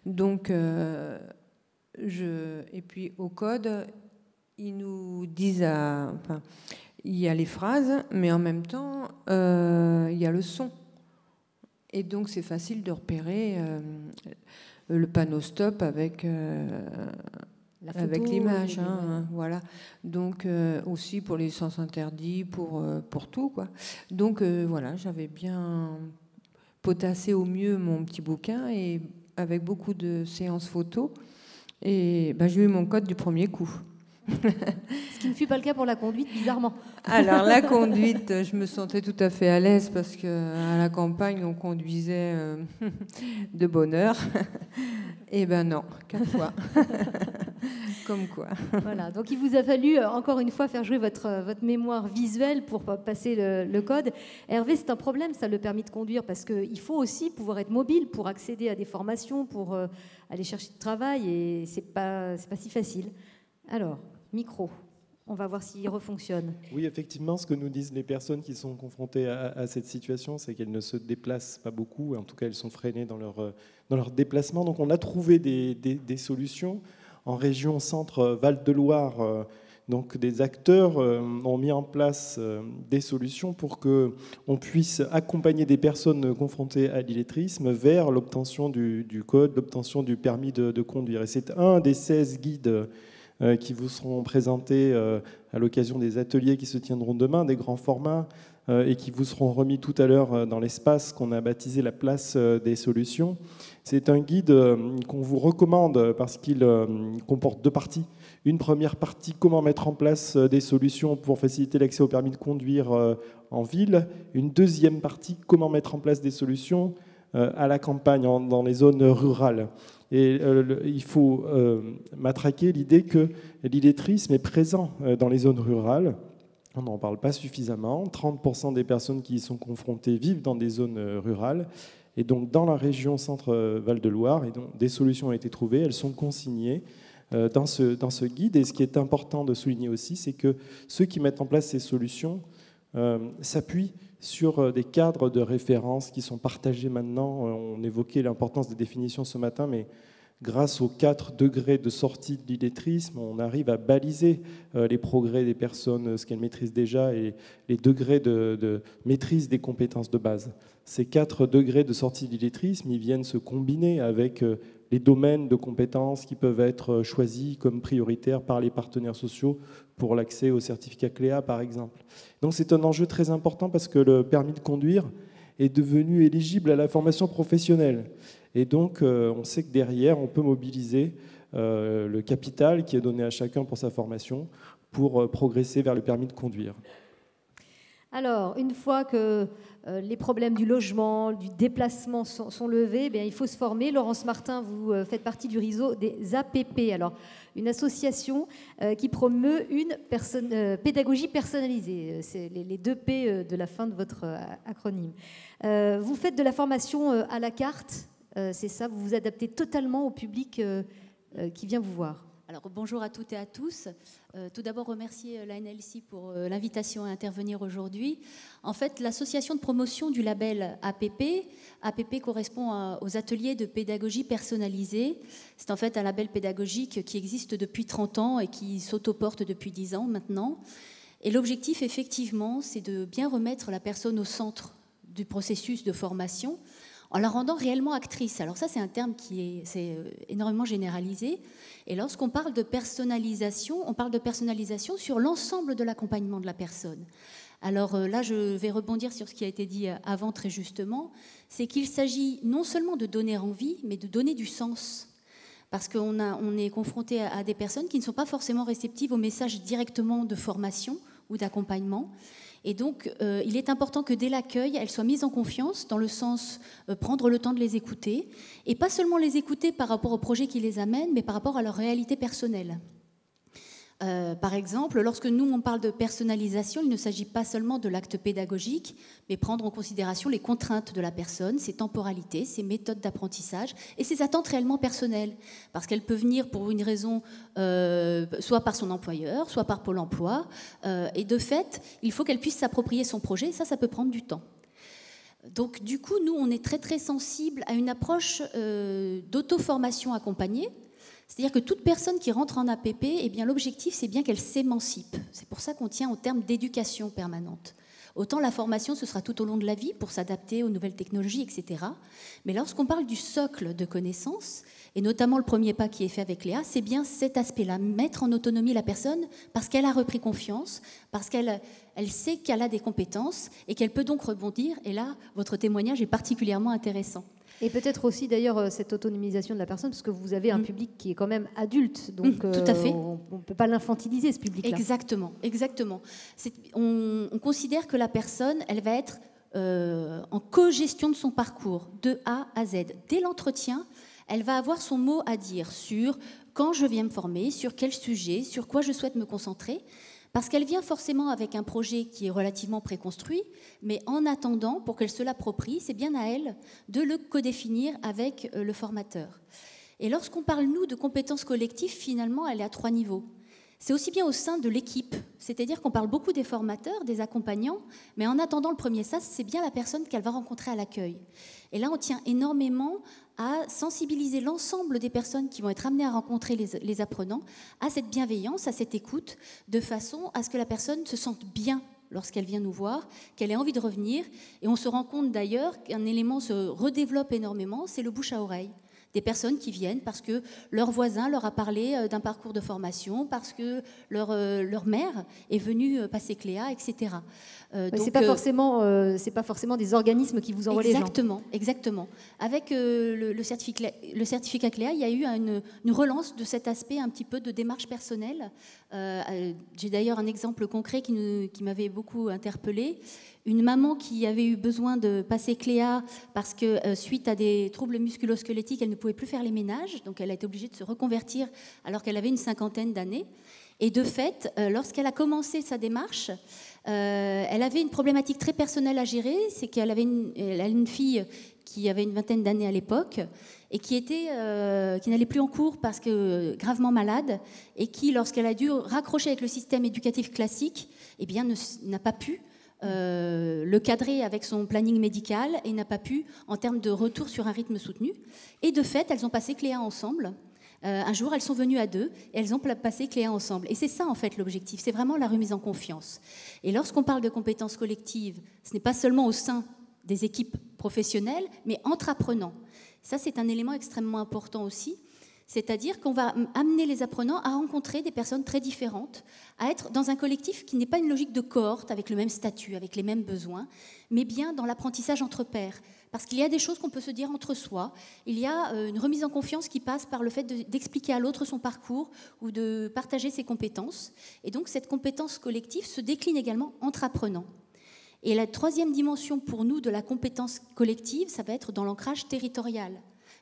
Donc, et puis au code, ils nous disent, enfin, il y a les phrases, mais en même temps, il y a le son. Et donc, c'est facile de repérer le panneau stop avec l'image. Voilà. Donc, aussi pour les sens interdits, pour tout, quoi. Donc, voilà, j'avais bien potassé au mieux mon petit bouquin et avec beaucoup de séances photos. Et ben, j'ai eu mon code du premier coup. Ce qui ne fut pas le cas pour la conduite, bizarrement. Alors, la conduite, je me sentais tout à fait à l'aise parce qu'à la campagne, on conduisait de bonne heure. Eh ben non, 4 fois. Comme quoi. Voilà, donc il vous a fallu, encore une fois, faire jouer votre mémoire visuelle pour passer le code. Hervé, c'est un problème, ça, le permis de conduire, parce qu'il faut aussi pouvoir être mobile pour accéder à des formations, pour aller chercher du travail, et c'est pas si facile. Alors, micro, on va voir s'il refonctionne. Oui, effectivement, ce que nous disent les personnes qui sont confrontées à cette situation, c'est qu'elles ne se déplacent pas beaucoup, en tout cas elles sont freinées dans leur déplacement. Donc on a trouvé des solutions. En région centre Val-de-Loire, donc des acteurs ont mis en place des solutions pour qu'on puisse accompagner des personnes confrontées à l'illettrisme vers l'obtention du code, l'obtention du permis de conduire. Et c'est un des 16 guides qui vous seront présentés à l'occasion des ateliers qui se tiendront demain, des grands formats, et qui vous seront remis tout à l'heure dans l'espace qu'on a baptisé la place des solutions. C'est un guide qu'on vous recommande parce qu'il comporte 2 parties. Une première partie, comment mettre en place des solutions pour faciliter l'accès au permis de conduire en ville. Une deuxième partie, comment mettre en place des solutions à la campagne, dans les zones rurales. Et il faut matraquer l'idée que l'illettrisme est présent dans les zones rurales. On n'en parle pas suffisamment. 30% des personnes qui y sont confrontées vivent dans des zones rurales. Et donc, dans la région centre-Val-de-Loire, des solutions ont été trouvées, elles sont consignées dans ce guide. Et ce qui est important de souligner aussi, c'est que ceux qui mettent en place ces solutions s'appuient sur des cadres de référence qui sont partagés maintenant. On évoquait l'importance des définitions ce matin, mais grâce aux 4 degrés de sortie de l'illettrisme, on arrive à baliser les progrès des personnes, ce qu'elles maîtrisent déjà, et les degrés de maîtrise des compétences de base. Ces 4 degrés de sortie de l'illettrisme, ils viennent se combiner avec les domaines de compétences qui peuvent être choisis comme prioritaires par les partenaires sociaux pour l'accès au certificat CLEA, par exemple. Donc c'est un enjeu très important parce que le permis de conduire est devenu éligible à la formation professionnelle. Et donc, on sait que derrière, on peut mobiliser le capital qui est donné à chacun pour sa formation pour progresser vers le permis de conduire. Alors, une fois que les problèmes du logement, du déplacement sont levés, bien, il faut se former. Laurence Martin, vous faites partie du réseau des APP, alors une association qui promeut une pédagogie personnalisée. C'est les 2 P de la fin de votre acronyme. Vous faites de la formation à la carte, c'est ça, vous vous adaptez totalement au public qui vient vous voir. Alors, bonjour à toutes et à tous. Tout d'abord, remercier la NLC pour l'invitation à intervenir aujourd'hui. En fait, l'association de promotion du label APP, APP correspond aux ateliers de pédagogie personnalisée. C'est en fait un label pédagogique qui existe depuis 30 ans et qui s'autoporte depuis 10 ans maintenant. Et l'objectif, effectivement, c'est de bien remettre la personne au centre du processus de formation en la rendant réellement actrice. Alors ça, c'est un terme qui est énormément généralisé. Et lorsqu'on parle de personnalisation, on parle de personnalisation sur l'ensemble de l'accompagnement de la personne. Alors là, je vais rebondir sur ce qui a été dit avant très justement, c'est qu'il s'agit non seulement de donner envie, mais de donner du sens. Parce qu'on est confronté à des personnes qui ne sont pas forcément réceptives aux messages directement de formation ou d'accompagnement. Et donc, il est important que dès l'accueil, elles soient mises en confiance, dans le sens prendre le temps de les écouter, et pas seulement les écouter par rapport au projet qui les amène, mais par rapport à leur réalité personnelle. Par exemple, lorsque nous, on parle de personnalisation, il ne s'agit pas seulement de l'acte pédagogique, mais prendre en considération les contraintes de la personne, ses temporalités, ses méthodes d'apprentissage et ses attentes réellement personnelles. Parce qu'elle peut venir pour une raison, soit par son employeur, soit par Pôle emploi. Et de fait, il faut qu'elle puisse s'approprier son projet, et ça peut prendre du temps. Donc du coup, nous, on est très très sensible à une approche d'auto-formation accompagnée. C'est-à-dire que toute personne qui rentre en APP, eh bien, l'objectif, c'est bien qu'elle s'émancipe. C'est pour ça qu'on tient au terme d'éducation permanente. Autant la formation, ce sera tout au long de la vie pour s'adapter aux nouvelles technologies, etc. Mais lorsqu'on parle du socle de connaissances, et notamment le premier pas qui est fait avec Léa, c'est bien cet aspect-là, mettre en autonomie la personne parce qu'elle a repris confiance, parce qu'elle sait qu'elle a des compétences et qu'elle peut donc rebondir. Et là, votre témoignage est particulièrement intéressant. Et peut-être aussi d'ailleurs cette autonomisation de la personne, parce que vous avez un public qui est quand même adulte, donc tout à fait. On ne peut pas l'infantiliser, ce public-là. Exactement, exactement. On considère que la personne, elle va être en co-gestion de son parcours, de A à Z. Dès l'entretien, elle va avoir son mot à dire sur quand je viens me former, sur quel sujet, sur quoi je souhaite me concentrer. Parce qu'elle vient forcément avec un projet qui est relativement préconstruit, mais en attendant, pour qu'elle se l'approprie, c'est bien à elle de le codéfinir avec le formateur. Et lorsqu'on parle, nous, de compétences collectives, finalement, elle est à 3 niveaux. C'est aussi bien au sein de l'équipe, c'est-à-dire qu'on parle beaucoup des formateurs, des accompagnants, mais en attendant le premier sas, c'est bien la personne qu'elle va rencontrer à l'accueil. Et là, on tient énormément à sensibiliser l'ensemble des personnes qui vont être amenées à rencontrer les apprenants à cette bienveillance, à cette écoute, de façon à ce que la personne se sente bien lorsqu'elle vient nous voir, qu'elle ait envie de revenir. Et on se rend compte d'ailleurs qu'un élément se redéveloppe énormément, c'est le bouche à oreille. Des personnes qui viennent parce que leur voisin leur a parlé d'un parcours de formation, parce que leur mère est venue passer Cléa, etc. C'est pas forcément des organismes qui vous envoient les gens. Exactement. Avec le certificat Cléa, il y a eu une relance de cet aspect un petit peu de démarche personnelle. J'ai d'ailleurs un exemple concret qui m'avait beaucoup interpellée. Une maman qui avait eu besoin de passer Cléa parce que suite à des troubles musculo-squelettiques, elle ne pouvait plus faire les ménages, donc elle a été obligée de se reconvertir alors qu'elle avait une 50aine d'années. Et de fait, lorsqu'elle a commencé sa démarche, elle avait une problématique très personnelle à gérer, c'est qu'elle avait une fille qui avait une 20aine d'années à l'époque et qui n'allait plus en cours parce que gravement malade et qui, lorsqu'elle a dû raccrocher avec le système éducatif classique, eh bien, n'a pas pu le cadrer avec son planning médical et n'a pas pu en termes de retour sur un rythme soutenu. Et de fait, elles ont passé Cléa ensemble. Un jour, elles sont venues à 2 et elles ont passé Cléa ensemble. Et c'est ça, en fait, l'objectif. C'est vraiment la remise en confiance. Et lorsqu'on parle de compétences collectives, ce n'est pas seulement au sein des équipes professionnelles, mais entre apprenants. Ça, c'est un élément extrêmement important aussi. C'est-à-dire qu'on va amener les apprenants à rencontrer des personnes très différentes, à être dans un collectif qui n'est pas une logique de cohorte avec le même statut, avec les mêmes besoins, mais bien dans l'apprentissage entre pairs. Parce qu'il y a des choses qu'on peut se dire entre soi. Il y a une remise en confiance qui passe par le fait d'expliquer à l'autre son parcours ou de partager ses compétences. Et donc cette compétence collective se décline également entre apprenants. Et la troisième dimension pour nous de la compétence collective, ça va être dans l'ancrage territorial.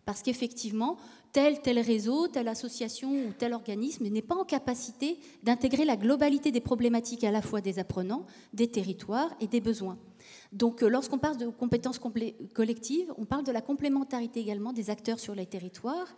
Parce qu'effectivement, tel réseau, telle association ou tel organisme n'est pas en capacité d'intégrer la globalité des problématiques à la fois des apprenants, des territoires et des besoins. Donc lorsqu'on parle de compétences collectives, on parle de la complémentarité également des acteurs sur les territoires.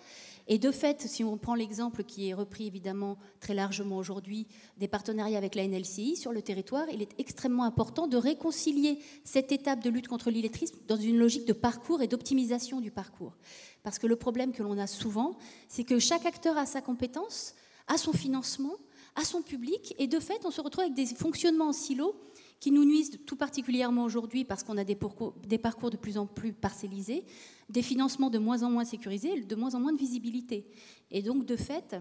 Et de fait, si on prend l'exemple qui est repris évidemment très largement aujourd'hui des partenariats avec la NLCI sur le territoire, il est extrêmement important de réconcilier cette étape de lutte contre l'illettrisme dans une logique de parcours et d'optimisation du parcours. Parce que le problème que l'on a souvent, c'est que chaque acteur a sa compétence, a son financement, a son public, et de fait, on se retrouve avec des fonctionnements en silo qui nous nuisent tout particulièrement aujourd'hui parce qu'on a des parcours de plus en plus parcellisés, des financements de moins en moins sécurisés, de moins en moins de visibilité. Et donc, de fait,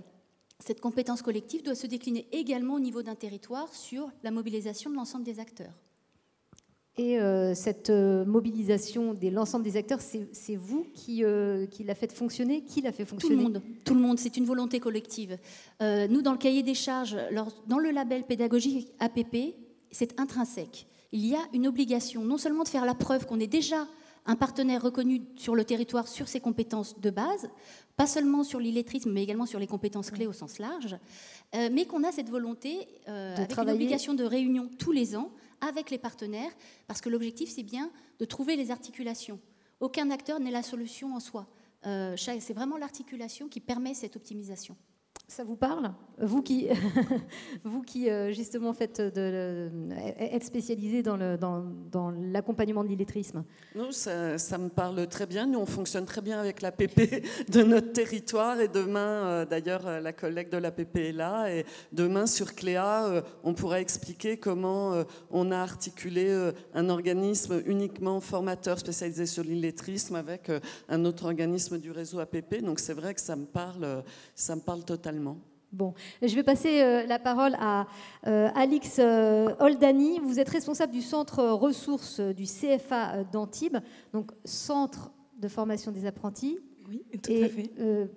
cette compétence collective doit se décliner également au niveau d'un territoire sur la mobilisation de l'ensemble des acteurs. Et cette mobilisation de l'ensemble des acteurs, c'est vous qui la faites fonctionner? Qui la fait fonctionner? Tout le monde, c'est une volonté collective. Nous, dans le cahier des charges, dans le label pédagogique APP, c'est intrinsèque. Il y a une obligation non seulement de faire la preuve qu'on est déjà un partenaire reconnu sur le territoire sur ses compétences de base, pas seulement sur l'illettrisme, mais également sur les compétences clés au sens large, mais qu'on a cette volonté, avec une obligation de réunion tous les ans, avec les partenaires, parce que l'objectif, c'est bien de trouver les articulations. Aucun acteur n'est la solution en soi. C'est vraiment l'articulation qui permet cette optimisation. Ça vous parle? Vous qui, vous qui justement êtes spécialisé dans l'accompagnement de l'illettrisme. Nous, ça me parle très bien. Nous, on fonctionne très bien avec l'APP de notre territoire. Et demain, d'ailleurs, la collègue de l'APP est là. Et demain, sur Cléa, on pourra expliquer comment on a articulé un organisme uniquement formateur spécialisé sur l'illettrisme avec un autre organisme du réseau APP. Donc, c'est vrai que ça me parle totalement. Bon, je vais passer la parole à Alix Oldani. Vous êtes responsable du centre ressources du CFA d'Antibes, donc centre de formation des apprentis. Oui, tout à fait.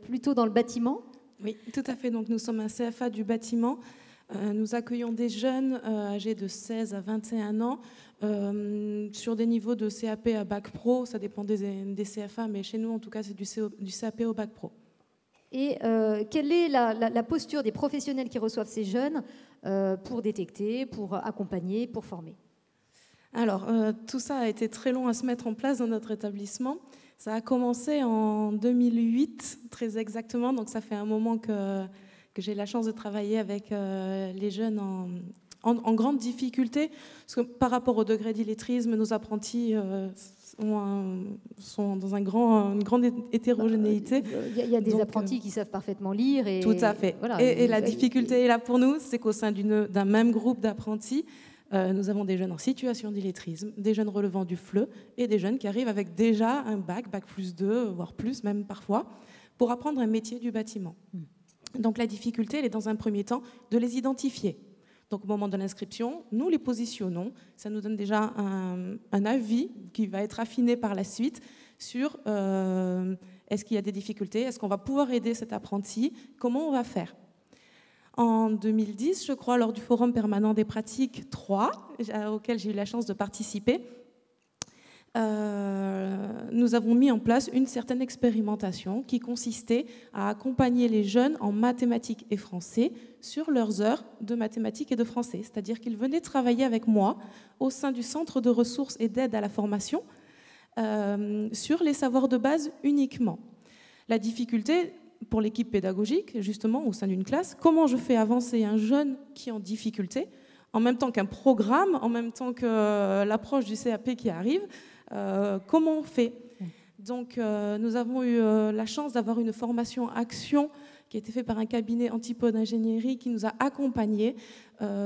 Plutôt dans le bâtiment. Oui, tout à fait. Donc nous sommes un CFA du bâtiment. Nous accueillons des jeunes âgés de 16 à 21 ans sur des niveaux de CAP à bac pro. Ça dépend des CFA, mais chez nous, en tout cas, c'est du CAP au bac pro. Et quelle est la posture des professionnels qui reçoivent ces jeunes pour détecter, pour accompagner, pour former? Alors, tout ça a été très long à se mettre en place dans notre établissement. Ça a commencé en 2008, très exactement. Donc, ça fait un moment que j'ai la chance de travailler avec les jeunes en grande difficulté. Parce que par rapport au degré d'illettrisme, nos apprentis sont dans une grande hétérogénéité. Il y a des apprentis qui savent parfaitement lire. Et, tout à fait. Voilà, et la difficulté est là pour nous, c'est qu'au sein d'un même groupe d'apprentis, nous avons des jeunes en situation d'illettrisme, des jeunes relevant du FLE et des jeunes qui arrivent avec déjà un bac plus 2, voire plus même parfois, pour apprendre un métier du bâtiment. Donc la difficulté, elle est dans un premier temps de les identifier. Donc au moment de l'inscription, nous les positionnons. Ça nous donne déjà un avis qui va être affiné par la suite sur est-ce qu'il y a des difficultés, est-ce qu'on va pouvoir aider cet apprenti, comment on va faire. En 2010, je crois, lors du Forum permanent des pratiques 3, auquel j'ai eu la chance de participer, nous avons mis en place une certaine expérimentation qui consistait à accompagner les jeunes en mathématiques et français sur leurs heures de mathématiques et de français. C'est-à-dire qu'ils venaient travailler avec moi au sein du centre de ressources et d'aide à la formation sur les savoirs de base uniquement. La difficulté pour l'équipe pédagogique, justement, au sein d'une classe, comment je fais avancer un jeune qui est en difficulté, en même temps qu'un programme, en même temps que l'approche du CAP qui arrive, comment on fait? Donc, nous avons eu la chance d'avoir une formation action qui a été faite par un cabinet Antipode Ingénierie qui nous a accompagnés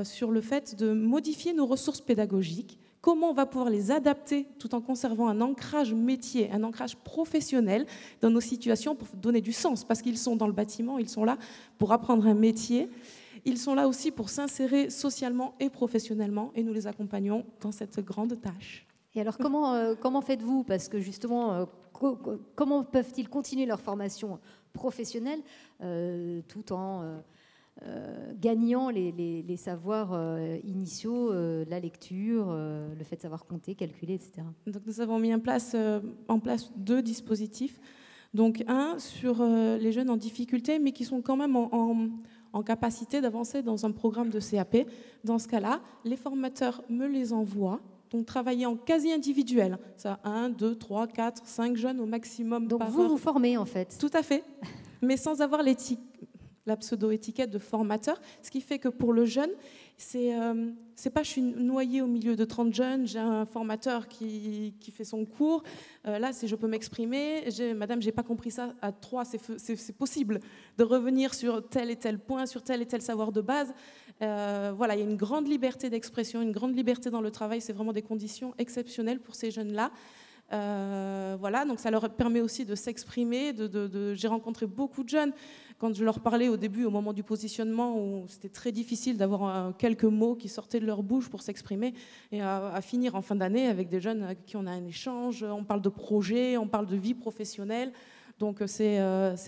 sur le fait de modifier nos ressources pédagogiques, comment on va pouvoir les adapter tout en conservant un ancrage métier, un ancrage professionnel dans nos situations pour donner du sens, parce qu'ils sont dans le bâtiment, ils sont là pour apprendre un métier, ils sont là aussi pour s'insérer socialement et professionnellement, et nous les accompagnons dans cette grande tâche. Et alors, comment faites-vous? Parce que justement, comment peuvent-ils continuer leur formation professionnelle tout en gagnant les savoirs initiaux, la lecture, le fait de savoir compter, calculer, etc. Donc, nous avons mis en place 2 dispositifs. Donc, un sur les jeunes en difficulté, mais qui sont quand même en capacité d'avancer dans un programme de CAP. Dans ce cas-là, les formateurs me les envoient. Donc, travailler en quasi individuel. Ça, 1, 2, 3, 4, 5 jeunes au maximum. Donc, par vous formez, en fait. Tout à fait. Mais sans avoir la pseudo-étiquette de formateur. Ce qui fait que pour le jeune, c'est pas je suis noyée au milieu de 30 jeunes, j'ai un formateur qui fait son cours. Là, c'est je peux m'exprimer. Madame, j'ai pas compris ça à 3. C'est possible de revenir sur tel et tel point, sur tel et tel savoir de base. Voilà, il y a une grande liberté d'expression, une grande liberté dans le travail. C'est vraiment des conditions exceptionnelles pour ces jeunes-là. Voilà, donc ça leur permet aussi de s'exprimer. J'ai rencontré beaucoup de jeunes. Quand je leur parlais au début, au moment du positionnement, où c'était très difficile d'avoir quelques mots qui sortaient de leur bouche pour s'exprimer, et à finir en fin d'année avec des jeunes avec qui on a un échange, on parle de projet, on parle de vie professionnelle. Donc c'est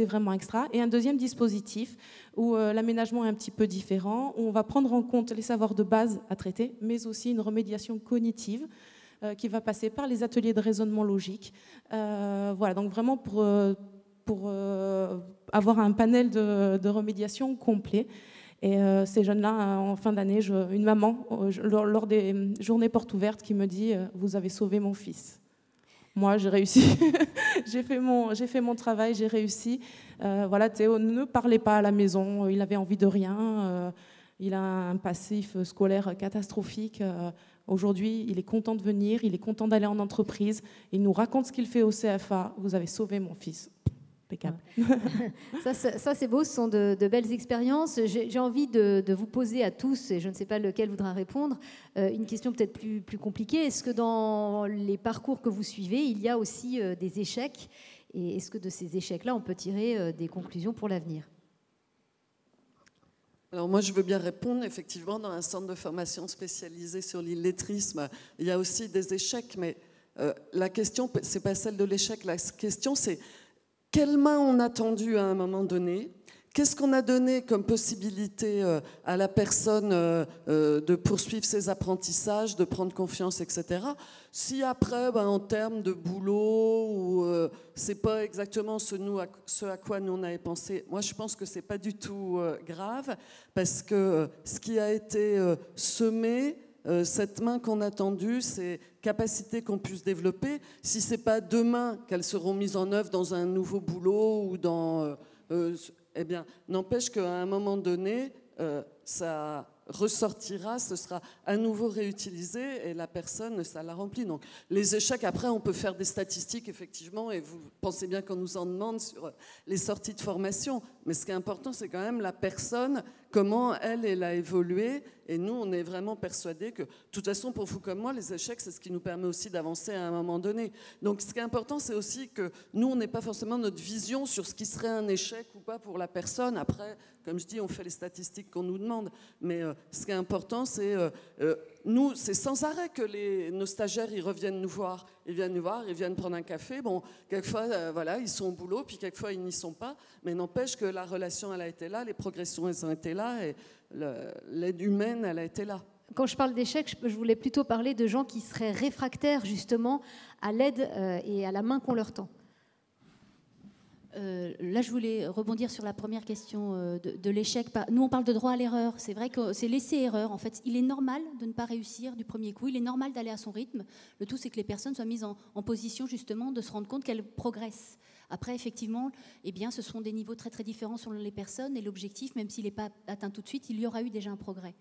vraiment extra. Et un deuxième dispositif où l'aménagement est un petit peu différent, où on va prendre en compte les savoirs de base à traiter, mais aussi une remédiation cognitive qui va passer par les ateliers de raisonnement logique. Voilà, donc vraiment pour avoir un panel de remédiation complet. Et ces jeunes-là, en fin d'année, une maman, lors des journées portes ouvertes, qui me dit « Vous avez sauvé mon fils ». moi, j'ai réussi. j'ai fait mon travail, j'ai réussi. Voilà, Théo ne parlait pas à la maison, il avait envie de rien. Il a un passif scolaire catastrophique. Aujourd'hui, il est content de venir, il est content d'aller en entreprise. Il nous raconte ce qu'il fait au CFA. Vous avez sauvé mon fils. Impeccable. Ça c'est beau, ce sont de belles expériences. J'ai envie de vous poser à tous, et je ne sais pas lequel voudra répondre, une question peut-être plus compliquée. Est-ce que dans les parcours que vous suivez, il y a aussi des échecs? Et est-ce que de ces échecs-là, on peut tirer des conclusions pour l'avenir? Alors moi, je veux bien répondre. Effectivement, dans un centre de formation spécialisé sur l'illettrisme, il y a aussi des échecs, mais la question, c'est pas celle de l'échec. La question, c'est quelle main on a tendue à un moment donné. Qu'est-ce qu'on a donné comme possibilité à la personne de poursuivre ses apprentissages, de prendre confiance, etc. Si après, en termes de boulot, c'est pas exactement ce à quoi nous on avait pensé, moi je pense que c'est pas du tout grave, parce que ce qui a été semé, cette main qu'on a tendue, ces capacités qu'on puisse développer, si c'est pas demain qu'elles seront mises en œuvre dans un nouveau boulot ou dans... eh bien, n'empêche qu'à un moment donné, ça ressortira, ce sera à nouveau réutilisé et la personne, ça la remplit. Donc, les échecs, après, on peut faire des statistiques, effectivement, et vous pensez bien qu'on nous en demande sur les sorties de formation. Mais ce qui est important, c'est quand même la personne, comment elle a évolué. Et nous, on est vraiment persuadés que, de toute façon, pour vous comme moi, les échecs, c'est ce qui nous permet aussi d'avancer à un moment donné. Donc, ce qui est important, c'est aussi que nous, on n'ait pas forcément notre vision sur ce qui serait un échec ou pas pour la personne. Après, comme je dis, on fait les statistiques qu'on nous demande. Mais ce qui est important, c'est... nous, c'est sans arrêt que nos stagiaires, ils reviennent nous voir. Ils viennent nous voir, ils viennent prendre un café. Bon, quelquefois, voilà, ils sont au boulot, puis quelquefois, ils n'y sont pas. Mais n'empêche que la relation, elle a été là, les progressions, elles ont été là, et l'aide humaine, elle a été là. Quand je parle d'échecs, je voulais plutôt parler de gens qui seraient réfractaires, justement, à l'aide et à la main qu'on leur tend. Là, je voulais rebondir sur la première question de l'échec. Nous, on parle de droit à l'erreur. C'est vrai que c'est laisser-erreur. En fait, il est normal de ne pas réussir du premier coup. Il est normal d'aller à son rythme. Le tout, c'est que les personnes soient mises en position, justement, de se rendre compte qu'elles progressent. Après, effectivement, eh bien, ce sont des niveaux très, très différents selon les personnes. Et l'objectif, même s'il n'est pas atteint tout de suite, il y aura eu déjà un progrès.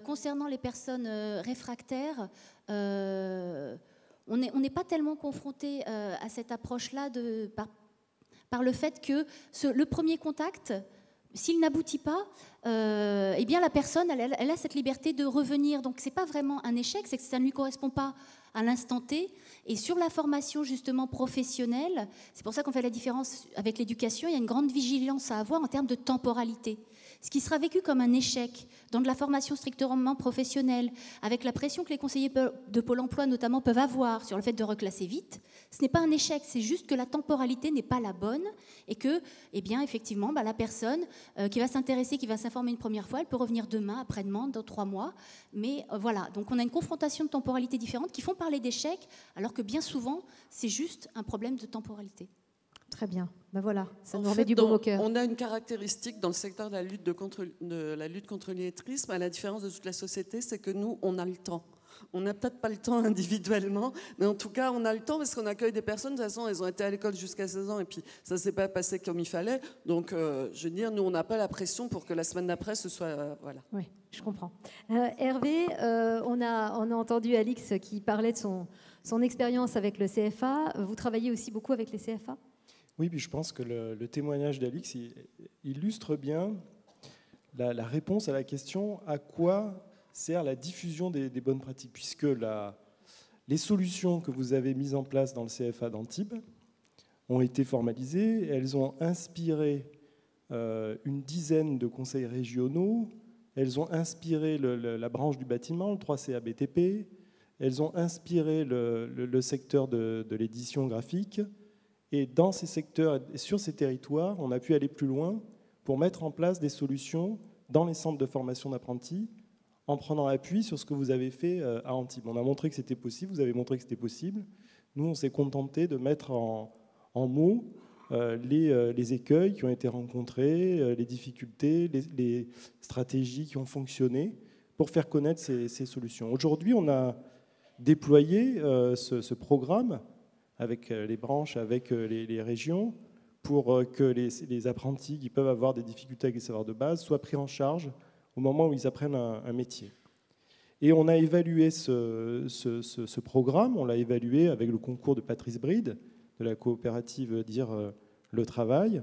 Concernant les personnes réfractaires, on n'est pas tellement confronté à cette approche-là par le fait que le premier contact, s'il n'aboutit pas, eh bien la personne, elle a cette liberté de revenir. Donc, ce n'est pas vraiment un échec, c'est que ça ne lui correspond pas à l'instant T. Et sur la formation, justement, professionnelle, c'est pour ça qu'on fait la différence avec l'éducation, il y a une grande vigilance à avoir en termes de temporalité. Ce qui sera vécu comme un échec dans de la formation strictement professionnelle, avec la pression que les conseillers de Pôle emploi notamment peuvent avoir sur le fait de reclasser vite, ce n'est pas un échec, c'est juste que la temporalité n'est pas la bonne et que, eh bien, effectivement, la personne qui va s'intéresser, qui va s'informer une première fois, elle peut revenir demain, après-demain, dans 3 mois. Mais voilà, donc on a une confrontation de temporalité différente qui font parler d'échec, alors que bien souvent, c'est juste un problème de temporalité. Très bien, ben voilà, ça nous remet du baume au cœur. On a une caractéristique dans le secteur de la lutte contre l'illettrisme, à la différence de toute la société, c'est que nous, on a le temps. On n'a peut-être pas le temps individuellement, mais en tout cas, on a le temps parce qu'on accueille des personnes. De toute façon, elles ont été à l'école jusqu'à 16 ans et puis ça ne s'est pas passé comme il fallait. Donc, je veux dire, nous, on n'a pas la pression pour que la semaine d'après, ce soit... voilà. Oui, je comprends. Hervé, on a entendu Alix qui parlait de son expérience avec le CFA. Vous travaillez aussi beaucoup avec les CFA ? Oui, puis je pense que le témoignage d'Alix illustre bien la réponse à la question à quoi sert la diffusion des bonnes pratiques, puisque les solutions que vous avez mises en place dans le CFA d'Antibes ont été formalisées, elles ont inspiré une dizaine de conseils régionaux, elles ont inspiré la branche du bâtiment, le 3CA BTP, elles ont inspiré le secteur de l'édition graphique. Et dans ces secteurs et sur ces territoires, on a pu aller plus loin pour mettre en place des solutions dans les centres de formation d'apprentis en prenant appui sur ce que vous avez fait à Antibes. On a montré que c'était possible, vous avez montré que c'était possible. Nous, on s'est contenté de mettre en mots les écueils qui ont été rencontrés, les difficultés, les stratégies qui ont fonctionné pour faire connaître ces solutions. Aujourd'hui, on a déployé ce programme avec les branches, avec les régions, pour que les apprentis qui peuvent avoir des difficultés avec les savoirs de base soient pris en charge au moment où ils apprennent un métier. Et on a évalué ce programme, on l'a évalué avec le concours de Patrice Bride, de la coopérative Dire le Travail,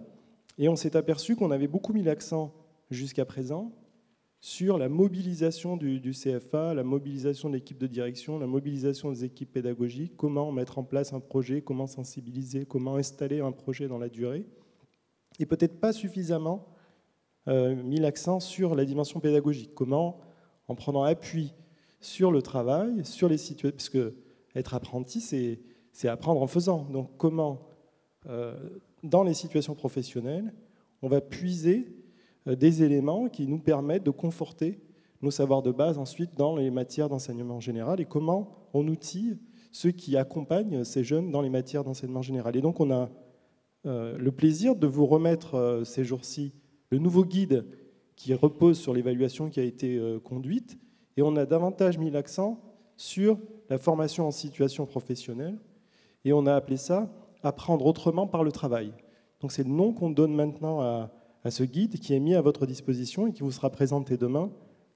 et on s'est aperçu qu'on avait beaucoup mis l'accent jusqu'à présent sur la mobilisation du CFA, la mobilisation de l'équipe de direction, la mobilisation des équipes pédagogiques, comment mettre en place un projet, comment sensibiliser, comment installer un projet dans la durée, et peut-être pas suffisamment mis l'accent sur la dimension pédagogique, comment, en prenant appui sur le travail, sur les situations, parce que être apprenti, c'est apprendre en faisant. Donc comment, dans les situations professionnelles, on va puiser des éléments qui nous permettent de conforter nos savoirs de base ensuite dans les matières d'enseignement général et comment on outille ceux qui accompagnent ces jeunes dans les matières d'enseignement général. Et donc on a le plaisir de vous remettre ces jours-ci le nouveau guide qui repose sur l'évaluation qui a été conduite, et on a davantage mis l'accent sur la formation en situation professionnelle, et on a appelé ça « Apprendre autrement par le travail ». Donc c'est le nom qu'on donne maintenant à ce guide qui est mis à votre disposition et qui vous sera présenté demain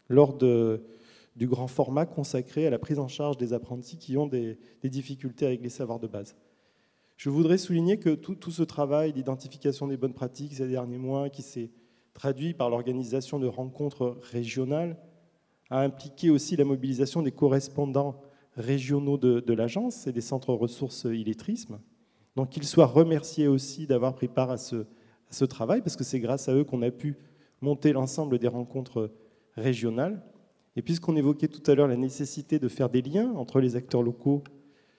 lors du grand format consacré à la prise en charge des apprentis qui ont des difficultés avec les savoirs de base. Je voudrais souligner que tout ce travail d'identification des bonnes pratiques ces derniers mois, qui s'est traduit par l'organisation de rencontres régionales, a impliqué aussi la mobilisation des correspondants régionaux de l'agence et des centres ressources illettrisme. Donc qu'ils soient remerciés aussi d'avoir pris part à ce travail, parce que c'est grâce à eux qu'on a pu monter l'ensemble des rencontres régionales. Et puisqu'on évoquait tout à l'heure la nécessité de faire des liens entre les acteurs locaux,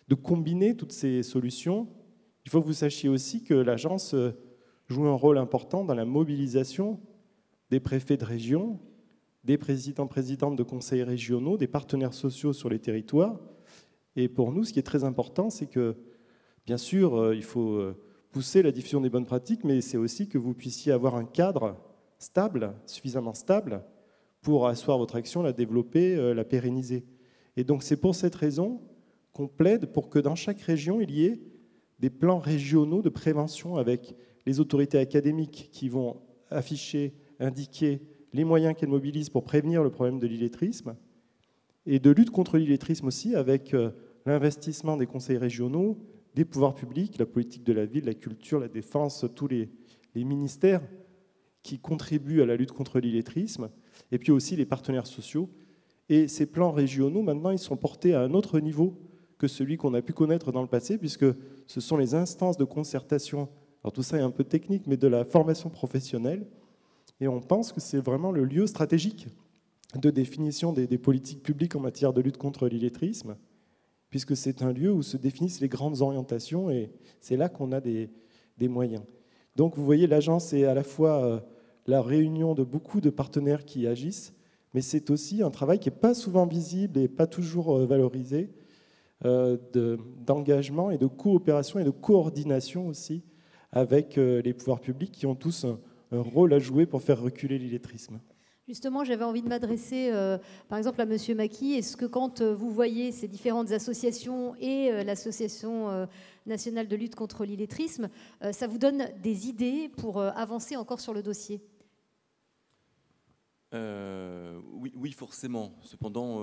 de combiner toutes ces solutions, il faut que vous sachiez aussi que l'agence joue un rôle important dans la mobilisation des préfets de région, des présidents-présidentes de conseils régionaux, des partenaires sociaux sur les territoires. Et pour nous, ce qui est très important, c'est que, bien sûr, il faut pousser la diffusion des bonnes pratiques, mais c'est aussi que vous puissiez avoir un cadre stable, suffisamment stable, pour asseoir votre action, la développer, la pérenniser. Et donc c'est pour cette raison qu'on plaide pour que dans chaque région, il y ait des plans régionaux de prévention avec les autorités académiques qui vont afficher, indiquer les moyens qu'elles mobilisent pour prévenir le problème de l'illettrisme, et de lutte contre l'illettrisme aussi avec l'investissement des conseils régionaux, des pouvoirs publics, la politique de la ville, la culture, la défense, tous les ministères qui contribuent à la lutte contre l'illettrisme, et puis aussi les partenaires sociaux. Et ces plans régionaux, maintenant, ils sont portés à un autre niveau que celui qu'on a pu connaître dans le passé, puisque ce sont les instances de concertation, alors tout ça est un peu technique, mais de la formation professionnelle, et on pense que c'est vraiment le lieu stratégique de définition des politiques publiques en matière de lutte contre l'illettrisme, puisque c'est un lieu où se définissent les grandes orientations, et c'est là qu'on a des moyens. Donc vous voyez, l'agence est à la fois la réunion de beaucoup de partenaires qui agissent, mais c'est aussi un travail qui n'est pas souvent visible et pas toujours valorisé, d'engagement et de coopération et de coordination aussi avec les pouvoirs publics qui ont tous un rôle à jouer pour faire reculer l'illettrisme. Justement, j'avais envie de m'adresser, par exemple, à Monsieur Mackie. Est-ce que quand vous voyez ces différentes associations et l'Association nationale de lutte contre l'illettrisme, ça vous donne des idées pour avancer encore sur le dossier ? Oui, forcément. Cependant,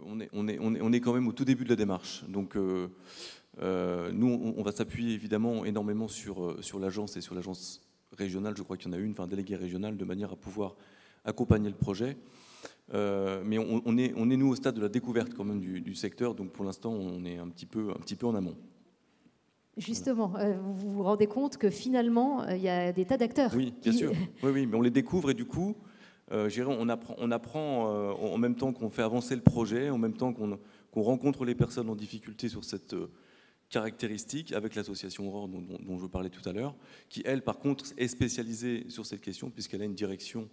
on est quand même au tout début de la démarche. Donc, nous, on va s'appuyer évidemment énormément sur l'agence et sur l'agence régionale. Je crois qu'il y en a une, enfin déléguée régionale, de manière à pouvoir accompagner le projet. Mais on est nous au stade de la découverte quand même du secteur. Donc, pour l'instant, on est un petit peu en amont. Vous vous rendez compte que finalement, il y a des tas d'acteurs. Oui, bien sûr. Oui, mais on les découvre et du coup, on apprend en même temps qu'on fait avancer le projet, en même temps qu'on rencontre les personnes en difficulté sur cette caractéristique, avec l'association Aurore dont je parlais tout à l'heure, qui, elle, par contre, est spécialisée sur cette question, puisqu'elle a une direction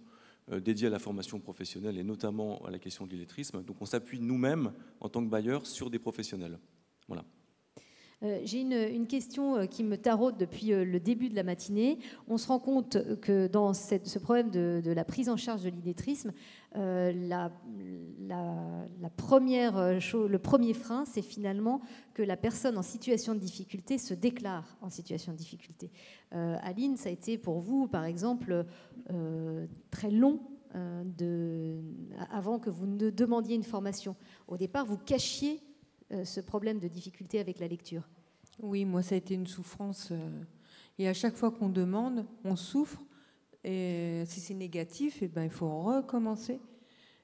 dédiée à la formation professionnelle et notamment à la question de l'illettrisme. Donc on s'appuie nous-mêmes, en tant que bailleurs, sur des professionnels. Voilà. J'ai une question qui me taraude depuis le début de la matinée. On se rend compte que dans ce problème de la prise en charge de l'illettrisme, le premier frein, c'est finalement que la personne en situation de difficulté se déclare en situation de difficulté. Aline, ça a été pour vous, par exemple, très long avant que vous ne demandiez une formation. Au départ, vous cachiez ce problème de difficulté avec la lecture. Oui, moi, ça a été une souffrance. Et à chaque fois qu'on demande, on souffre. Et si c'est négatif, eh ben, il faut recommencer.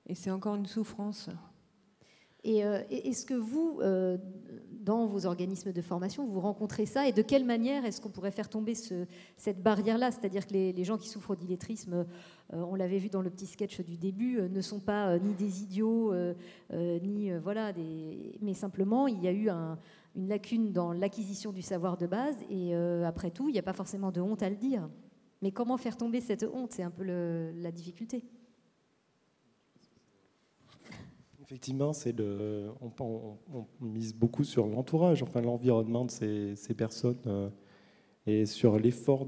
Et c'est encore une souffrance. Et est-ce que vous, dans vos organismes de formation, vous rencontrez ça? Et de quelle manière est-ce qu'on pourrait faire tomber cette barrière-là? C'est-à-dire que les gens qui souffrent d'illettrisme, on l'avait vu dans le petit sketch du début, ne sont pas ni des idiots, mais simplement, il y a eu une lacune dans l'acquisition du savoir de base. Et après tout, il n'y a pas forcément de honte à le dire. Mais comment faire tomber cette honte? C'est un peu la difficulté. Effectivement, on mise beaucoup sur l'entourage, enfin l'environnement de ces personnes et sur l'effort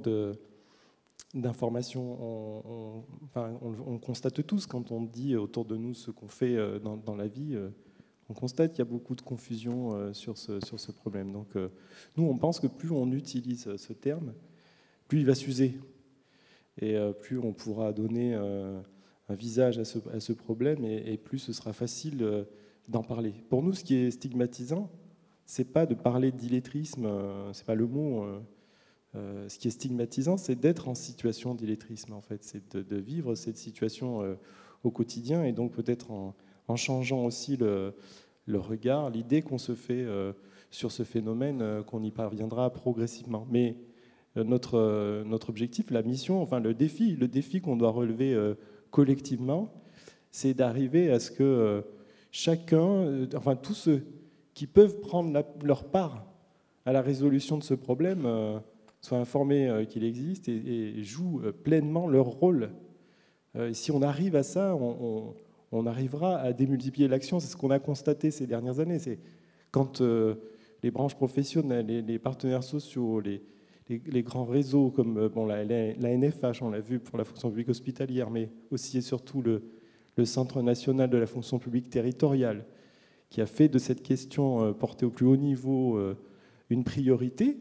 d'information. On constate tous quand on dit autour de nous ce qu'on fait dans la vie, on constate qu'il y a beaucoup de confusion sur ce problème. Donc nous, on pense que plus on utilise ce terme, plus il va s'user et plus on pourra donner un visage à ce problème et plus ce sera facile d'en parler. Pour nous, ce qui est stigmatisant, c'est pas de parler d'illettrisme, c'est pas le mot. Ce qui est stigmatisant, c'est d'être en situation d'illettrisme, en fait, c'est de vivre cette situation au quotidien et donc peut-être en changeant aussi le regard, l'idée qu'on se fait sur ce phénomène, qu'on y parviendra progressivement. Mais notre objectif, la mission, enfin le défi qu'on doit relever collectivement, c'est d'arriver à ce que chacun, enfin tous ceux qui peuvent prendre leur part à la résolution de ce problème soient informés qu'il existe et jouent pleinement leur rôle. Et si on arrive à ça, on arrivera à démultiplier l'action. C'est ce qu'on a constaté ces dernières années. C'est quand les branches professionnelles, les partenaires sociaux, les grands réseaux comme la NFH, on l'a vu pour la fonction publique hospitalière, mais aussi et surtout le Centre national de la fonction publique territoriale, qui a fait de cette question portée au plus haut niveau une priorité,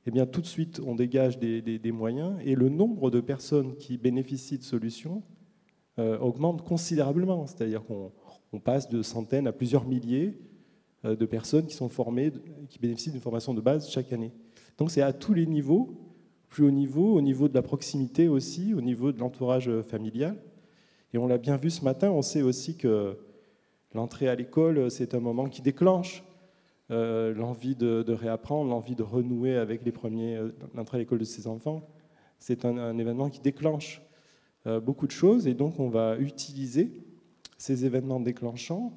eh bien tout de suite on dégage des moyens et le nombre de personnes qui bénéficient de solutions augmente considérablement. C'est-à-dire qu'on passe de centaines à plusieurs milliers de personnes qui sont formées, qui bénéficient d'une formation de base chaque année. Donc c'est à tous les niveaux, plus haut niveau, au niveau de la proximité aussi, au niveau de l'entourage familial. Et on l'a bien vu ce matin, on sait aussi que l'entrée à l'école, c'est un moment qui déclenche l'envie de réapprendre, l'envie de renouer avec l'entrée à l'école de ses enfants. C'est un événement qui déclenche beaucoup de choses et donc on va utiliser ces événements déclenchants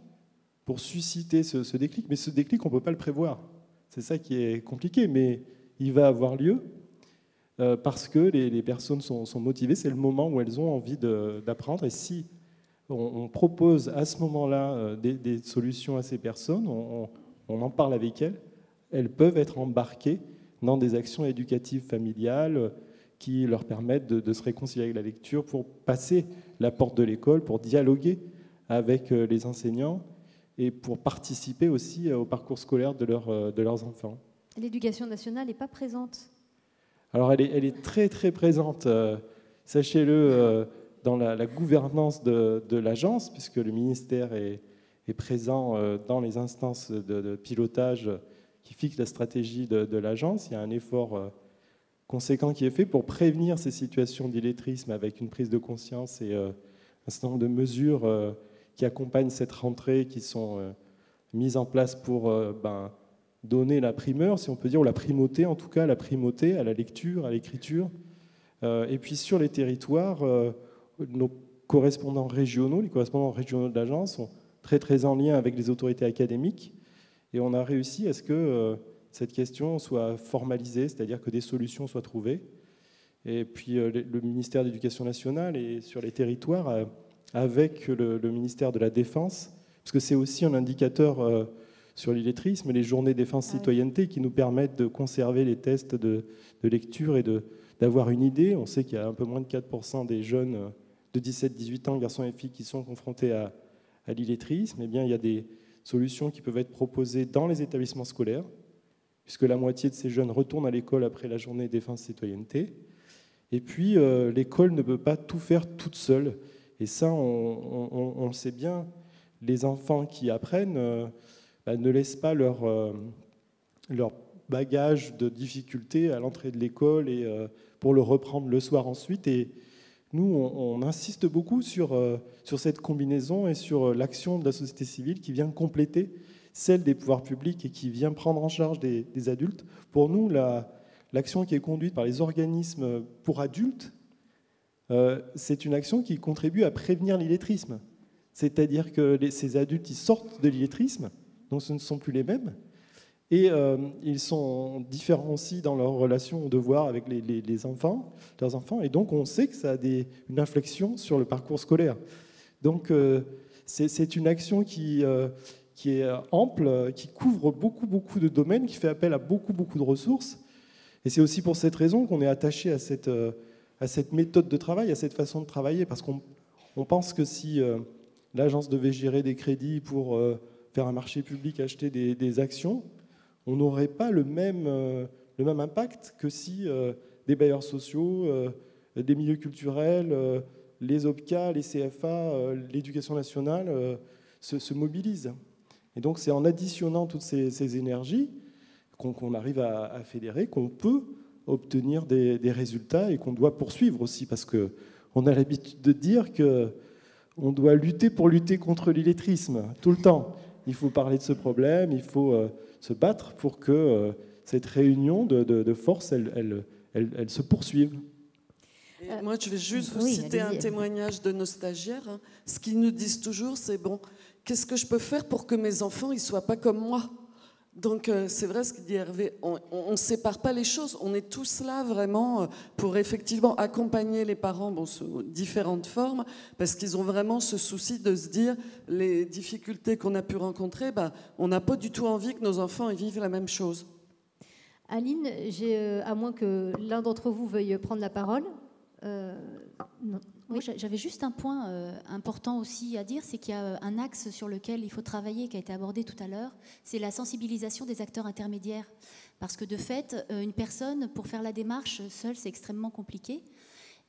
pour susciter ce déclic. Mais ce déclic, on ne peut pas le prévoir. C'est ça qui est compliqué, mais il va avoir lieu parce que les personnes sont motivées. C'est le moment où elles ont envie d'apprendre. Et si on propose à ce moment-là des solutions à ces personnes, on en parle avec elles peuvent être embarquées dans des actions éducatives familiales qui leur permettent de se réconcilier avec la lecture pour passer la porte de l'école, pour dialoguer avec les enseignants et pour participer aussi au parcours scolaire de leurs enfants. L'éducation nationale n'est pas présente. Alors elle est très très présente, sachez-le, dans la gouvernance de l'agence, puisque le ministère est présent dans les instances de pilotage qui fixent la stratégie de l'agence. Il y a un effort conséquent qui est fait pour prévenir ces situations d'illettrisme avec une prise de conscience et un certain nombre de mesures qui accompagnent cette rentrée, qui sont mises en place pour donner la primeur, si on peut dire, ou la primauté en tout cas, la primauté à la lecture, à l'écriture. Et puis sur les territoires, nos correspondants régionaux, les correspondants régionaux de l'agence sont très très en lien avec les autorités académiques et on a réussi à ce que cette question soit formalisée, c'est-à-dire que des solutions soient trouvées. Et puis le ministère de l'Éducation nationale est sur les territoires avec le ministère de la Défense, parce que c'est aussi un indicateur sur l'illettrisme, les journées défense-citoyenneté qui nous permettent de conserver les tests de lecture et d'avoir une idée. On sait qu'il y a un peu moins de 4% des jeunes de 17-18 ans, garçons et filles, qui sont confrontés à l'illettrisme. Eh bien, il y a des solutions qui peuvent être proposées dans les établissements scolaires, puisque la moitié de ces jeunes retournent à l'école après la journée défense-citoyenneté. Et puis, l'école ne peut pas tout faire toute seule. Et ça, on le sait bien, les enfants qui apprennent ne laissent pas leur bagage de difficultés à l'entrée de l'école et pour le reprendre le soir ensuite. Et nous, on insiste beaucoup sur cette combinaison et sur l'action de la société civile qui vient compléter celle des pouvoirs publics et qui vient prendre en charge des adultes. Pour nous, l'action qui est conduite par les organismes pour adultes, c'est une action qui contribue à prévenir l'illettrisme. C'est-à-dire que ces adultes, ils sortent de l'illettrisme, donc ce ne sont plus les mêmes, et ils sont différents aussi dans leur relation au devoir avec leurs enfants, et donc on sait que ça a une inflexion sur le parcours scolaire. Donc c'est une action qui est ample, qui couvre beaucoup de domaines, qui fait appel à beaucoup de ressources, et c'est aussi pour cette raison qu'on est attaché à cette méthode de travail, à cette façon de travailler, parce qu'on pense que si l'agence devait gérer des crédits pour faire un marché public, acheter des actions, on n'aurait pas le même impact que si des bailleurs sociaux, des milieux culturels, les OPCA, les CFA, l'éducation nationale se mobilisent. Et donc c'est en additionnant toutes ces énergies qu'on arrive à fédérer, qu'on peut obtenir des résultats et qu'on doit poursuivre aussi, parce qu'on a l'habitude de dire qu'on doit lutter pour lutter contre l'illettrisme tout le temps. Il faut parler de ce problème, il faut se battre pour que cette réunion de forces, elle se poursuive. Et moi, je vais juste vous citer un témoignage de nos stagiaires. Ce qu'ils nous disent toujours, c'est bon, qu'est-ce que je peux faire pour que mes enfants ne soient pas comme moi ? Donc c'est vrai ce que dit Hervé, on ne sépare pas les choses, on est tous là vraiment pour effectivement accompagner les parents sous différentes formes, parce qu'ils ont vraiment ce souci de se dire les difficultés qu'on a pu rencontrer, on n'a pas du tout envie que nos enfants y vivent la même chose. Aline, à moins que l'un d'entre vous veuille prendre la parole. Non. Oui, j'avais juste un point important aussi à dire, c'est qu'il y a un axe sur lequel il faut travailler, qui a été abordé tout à l'heure, c'est la sensibilisation des acteurs intermédiaires. Parce que de fait, une personne, pour faire la démarche seule, c'est extrêmement compliqué.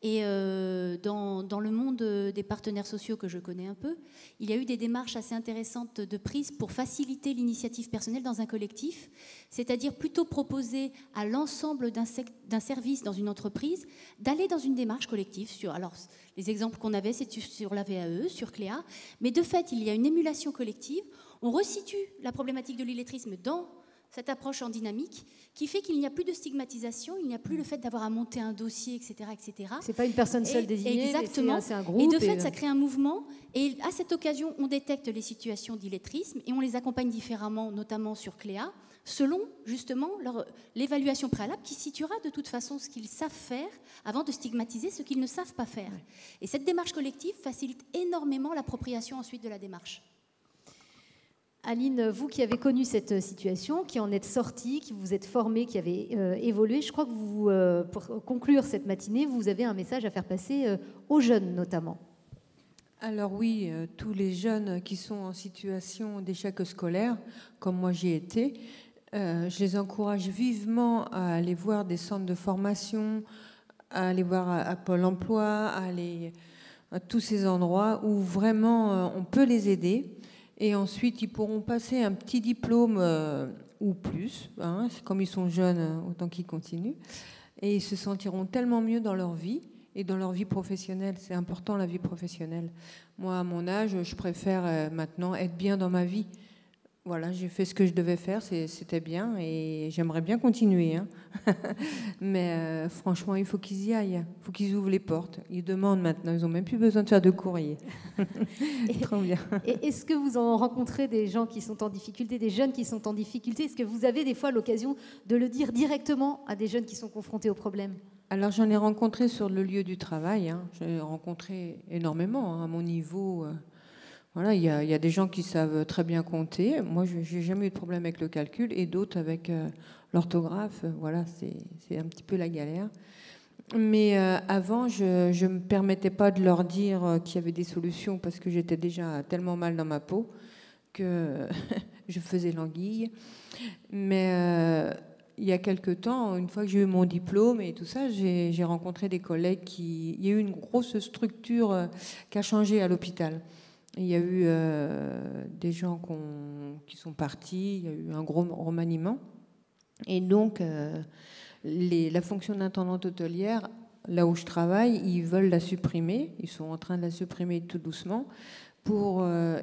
Et dans le monde des partenaires sociaux que je connais un peu, il y a eu des démarches assez intéressantes de prise pour faciliter l'initiative personnelle dans un collectif, c'est-à-dire plutôt proposer à l'ensemble d'un service dans une entreprise d'aller dans une démarche collective. Alors, les exemples qu'on avait, c'est sur la VAE, sur Cléa, mais de fait, il y a une émulation collective. On resitue la problématique de l'illettrisme dans cette approche en dynamique qui fait qu'il n'y a plus de stigmatisation, il n'y a plus le fait d'avoir à monter un dossier, etc. etc. C'est pas une personne seule désignée, exactement. C'est un groupe. Et de fait, ça crée un mouvement. Et à cette occasion, on détecte les situations d'illettrisme et on les accompagne différemment, notamment sur Cléa, selon justement l'évaluation préalable qui situera de toute façon ce qu'ils savent faire avant de stigmatiser ce qu'ils ne savent pas faire. Et cette démarche collective facilite énormément l'appropriation ensuite de la démarche. Aline, vous qui avez connu cette situation, qui en êtes sortie, qui vous êtes formée, qui avez évolué, je crois que vous, pour conclure cette matinée, vous avez un message à faire passer aux jeunes notamment. Alors oui, tous les jeunes qui sont en situation d'échec scolaire, comme moi j'y ai été, je les encourage vivement à aller voir des centres de formation, à aller voir à Pôle emploi, à aller à tous ces endroits où vraiment on peut les aider. Et ensuite, ils pourront passer un petit diplôme ou plus, hein, comme ils sont jeunes, autant qu'ils continuent. Et ils se sentiront tellement mieux dans leur vie et dans leur vie professionnelle. C'est important, la vie professionnelle. Moi, à mon âge, je préfère maintenant être bien dans ma vie. Voilà, j'ai fait ce que je devais faire, c'était bien et j'aimerais bien continuer. Hein. Mais franchement, il faut qu'ils y aillent, il faut qu'ils ouvrent les portes. Ils demandent maintenant, ils n'ont même plus besoin de faire de courrier. Trop bien. Et est-ce que vous en rencontrez des gens qui sont en difficulté, des jeunes qui sont en difficulté? Est-ce que vous avez des fois l'occasion de le dire directement à des jeunes qui sont confrontés aux problèmes? Alors j'en ai rencontré sur le lieu du travail, hein. J'ai rencontré énormément hein, à mon niveau. Voilà, il y a des gens qui savent très bien compter. Moi, je n'ai jamais eu de problème avec le calcul, et d'autres avec l'orthographe. Voilà, c'est un petit peu la galère. Mais avant, je ne me permettais pas de leur dire qu'il y avait des solutions, parce que j'étais déjà tellement mal dans ma peau que je faisais l'anguille. Mais il y a quelque temps, une fois que j'ai eu mon diplôme et tout ça, j'ai rencontré des collègues il y a eu une grosse structure qui a changé à l'hôpital. Il y a eu des gens qui sont partis, il y a eu un gros remaniement. Et donc, la fonction d'intendante hôtelière, là où je travaille, ils veulent la supprimer. Ils sont en train de la supprimer tout doucement.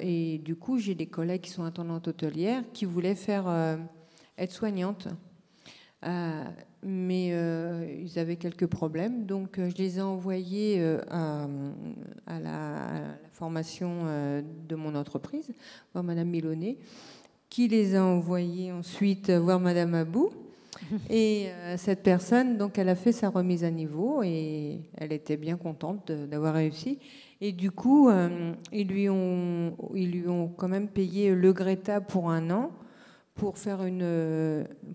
Et du coup, j'ai des collègues qui sont intendantes hôtelières qui voulaient faire être soignantes. Mais ils avaient quelques problèmes. Donc, je les ai envoyés à la formation de mon entreprise, voir Madame Milonnet, qui les a envoyés ensuite voir Madame Abou. Et cette personne, donc, elle a fait sa remise à niveau et elle était bien contente d'avoir réussi. Et du coup, ils lui ont quand même payé le Greta pour 1 an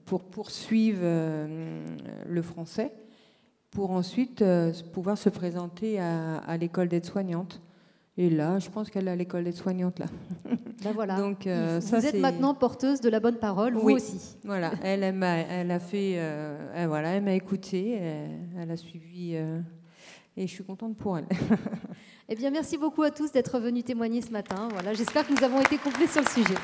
pour poursuivre le français, pour ensuite pouvoir se présenter à l'école d'aide-soignante. Et là, je pense qu'elle est à l'école d'aide-soignante, là. Ben voilà. Donc, vous êtes maintenant porteuse de la bonne parole, vous aussi. Voilà, elle m'a fait, voilà, elle m'a écoutée, elle a suivi, et je suis contente pour elle. Eh bien, merci beaucoup à tous d'être venus témoigner ce matin. Voilà, j'espère que nous avons été complets sur le sujet.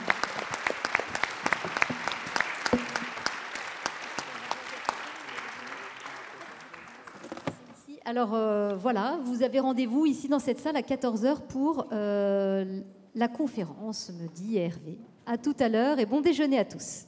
Alors voilà, vous avez rendez-vous ici dans cette salle à 14h pour la conférence, me dit Hervé. À tout à l'heure et bon déjeuner à tous.